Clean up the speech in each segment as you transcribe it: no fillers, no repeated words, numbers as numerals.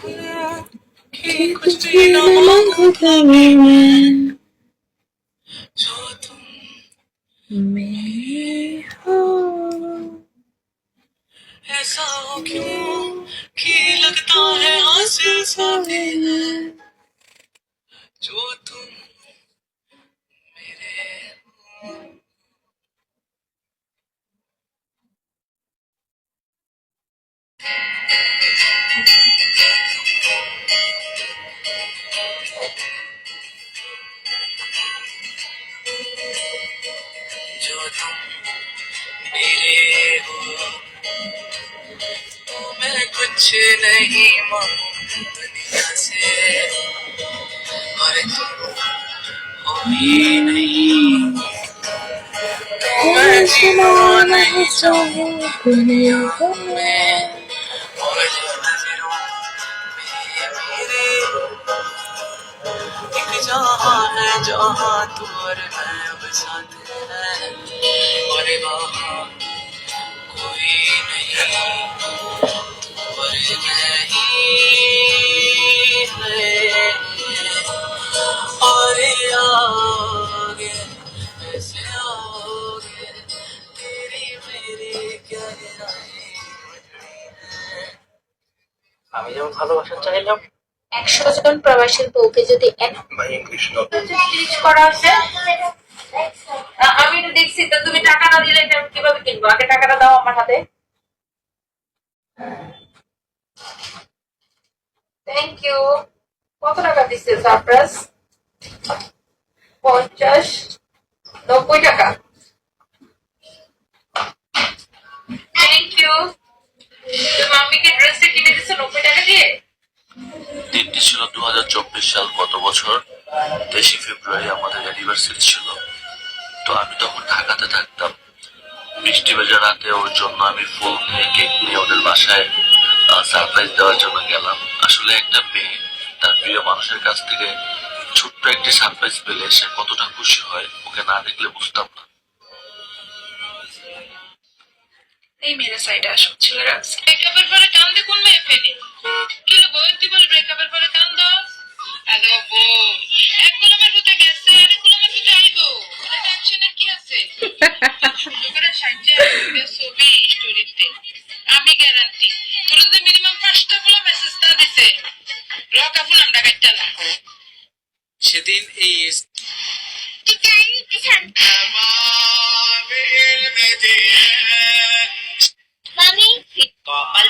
कि कुछ भी न मांगो कभी मैं, जो तुम मेरे हो। ऐसा हो क्यों कि लगता है हासिल सा भी है, जो तुम मेरे हो। जो तुम मेरे हो, तो मैं कुछ नहीं मांगू दुनिया से, और तुम हो ही नहीं, तो मैं जीना नहीं चाहूँ दुनिया में, और नजरों में मेरे एक जहाँ है जहाँ तू और मैं अब साथ हैं, और वहाँ कोई नहीं और नहीं है, और आगे ऐसे आओगे तेरी मेरी क्या আমি যেমন ভালোবাসা চাইলাম 100 জন প্রবাসীর বউকে যদি করা আছে, আমি তো দেখছি। তো তুমি টাকা না দিলে এটা কিভাবে কিনবো? আগে টাকাটা দাও আমার হাতে। Thank you. কত টাকা দিচ্ছে সারপ্রাইজ? 50 90 টাকা। Thank you. তুমি আম্মিকে ড্রেসটা কিনে দিছো 90 টাকা দিয়ে? দিনটি ছিল 2024 সাল, গত বছর 23 ফেব্রুয়ারি আমাদের অ্যানিভার্সারি ছিল। তো আমি তখন ঢাকাতে থাকতাম। বৃষ্টি ভেজা রাতে ওর জন্য আমি ফুল নিয়ে কেক নিয়ে ওদের বাসায় সারপ্রাইজ দেওয়ার জন্য গেলাম। আসলে একটা মেয়ে তার প্রিয় মানুষের কাছ থেকে ছোট্ট একটি সারপ্রাইজ পেলে সে কতটা খুশি হয়, ওকে না দেখলে বুঝতাম না। এই মেয়েরা সাইডে আসো ছেলেরা। ব্রেকআপের পরে কান্দে কোন মেয়ে ফেলে? কি লো বই, তুই বল ব্রেকআপের পরে কান্দ? আরে বউ, এক গোলামের ভূতে গেছে আর এক গোলামের ভূতে আইবো, মানে টেনশনের কি আছে? সুন্দর করে সাইজে ছবি স্টোরিতে আমি গ্যারান্টি তোর যে মিনিমাম 5টা ফুলা মেসেজ তা দিছে রকা ফুলাম ডাকাইতা না। সেদিন এই মামি কপাল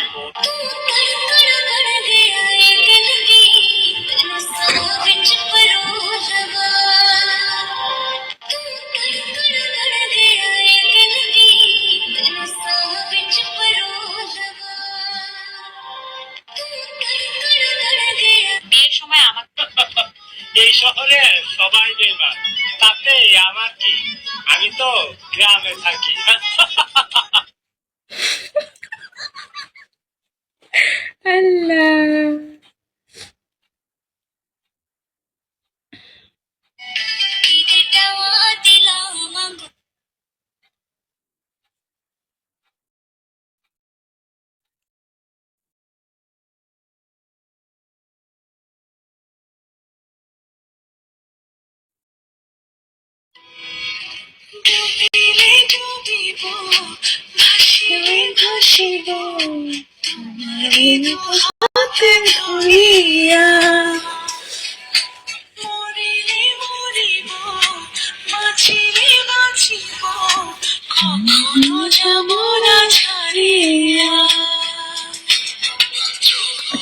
বিয়ের সময় আমার এই শহরে সবাই বেমান, তাতে আমার কি, আমি তো গ্রামে থাকি। আল্লাহ।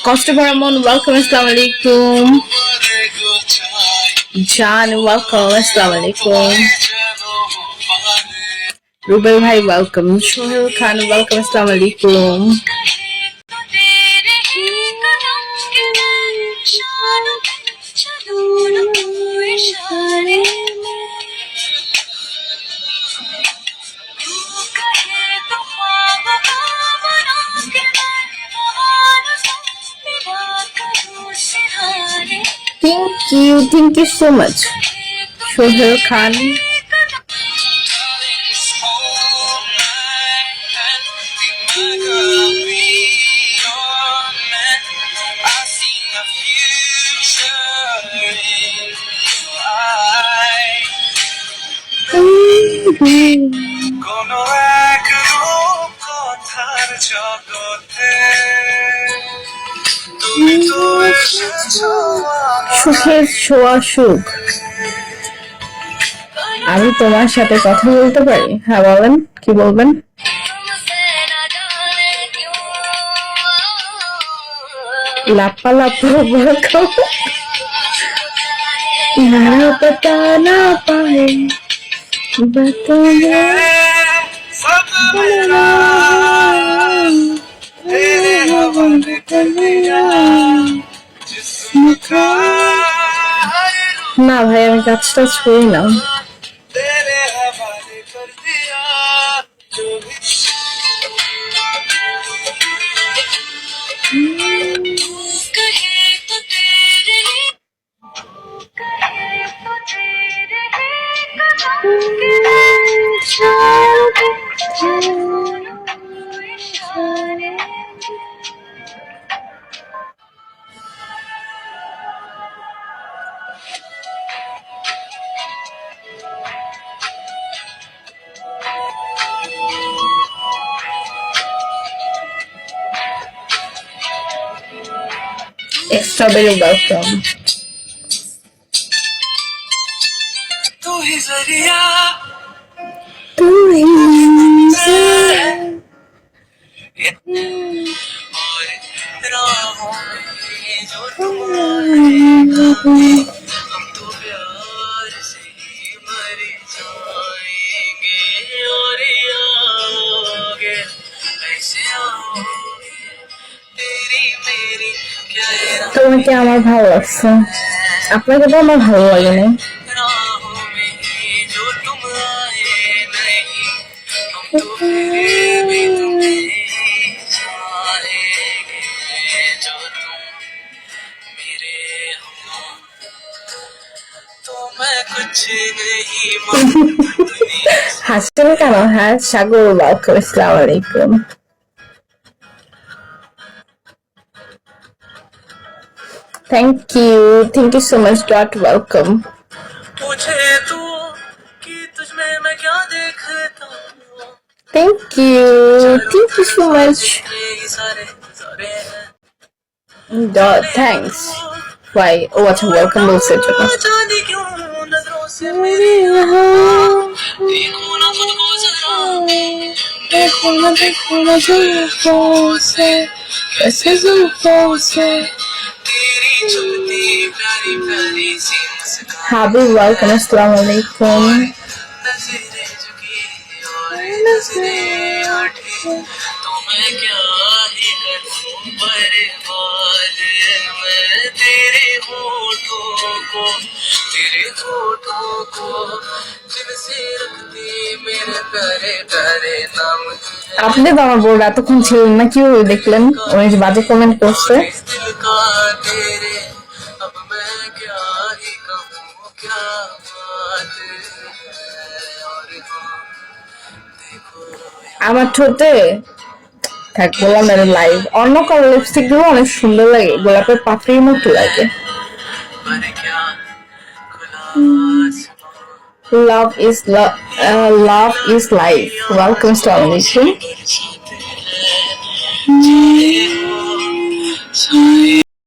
Customer Amon, welcome, assalamu alaikum. John, welcome, assalamu alaikum. Rubel Bhai, welcome. Shohel Khan, welcome, assalamu alaikum. Thank you so much, Shohel Khan. কোনো এক রূপ কথার জগতে তুমি তো এসেছো সুখের ছোঁয়া সুখ। আমি তোমার সাথে কথা বলতে পারি? হ্যাঁ বলেন, কি বলবেন? লাপা লাপা বরকো না পতা না পাए बतला सब मेरा तेरे हवाले कर दिया जिस्म का हर रूप না ভাই, আমি কাজটা ছুঁই না। तेरे हवाले कर दिया जो भी Strawberry welcome. तू ही जरिया तू ही और राहों में जो तुम आए हम तो प्यार से ही मर जाएंगे और आगे ऐसे आओगे तेरी मेरी क्या তোমাকে আমার ভালো লাগছে, আপনাকে তো আমার ভালো লাগে না। राहों में जो तुम आए नहीं हम तो फिर भी तुम्हें चाहेंगे जो तुम मेरे हो तो मैं कुछ नहीं मांगता दुनिया से। হাসছেন কেন? হ্যাঁ, সাগর ওয়েলকাম, আসসালামু আলাইকুম। Thank you so much. Dot welcome. पूछे तू कि तुझमें मैं क्या देखता हूँ Thank you so much. ये सारे सारे हैं Dot thanks. Why? Oh, what a welcome বলছে জন্য। जाने क्यों नजरों से मेरी देखो ना खुद को जरा देखो ना जुल्फों से कैसे जुल्फों से तेरी चुपती प्यारी प्यारी सी मुस्कान Habib welcome, assalamu alaikum. नजरें झुकी और नजरें उठी तो मैं क्या ही करूं बर्बाद मैं तेरे होठों को जिनसे रखती मेरे प्यारे प्यारे नाम আপনি তো আমার বোর্ড এতক্ষণ ছিলেন না, কিভাবে দেখলেন? উনি যে বাজে কমেন্ট করছে। इस दिल का तेरे अब मैं क्या ही कहूँ क्या बात है और हाँ देखो আমার ঠোঁটে থাক বললাম না, লাইভ অন্য কারো লিপস্টিক গুলো অনেক সুন্দর লাগে, গোলাপের পাপড়ির মতো লাগে। पर क्या खुला आसमां Love is life. Welcome to our nation. बरसाते हैं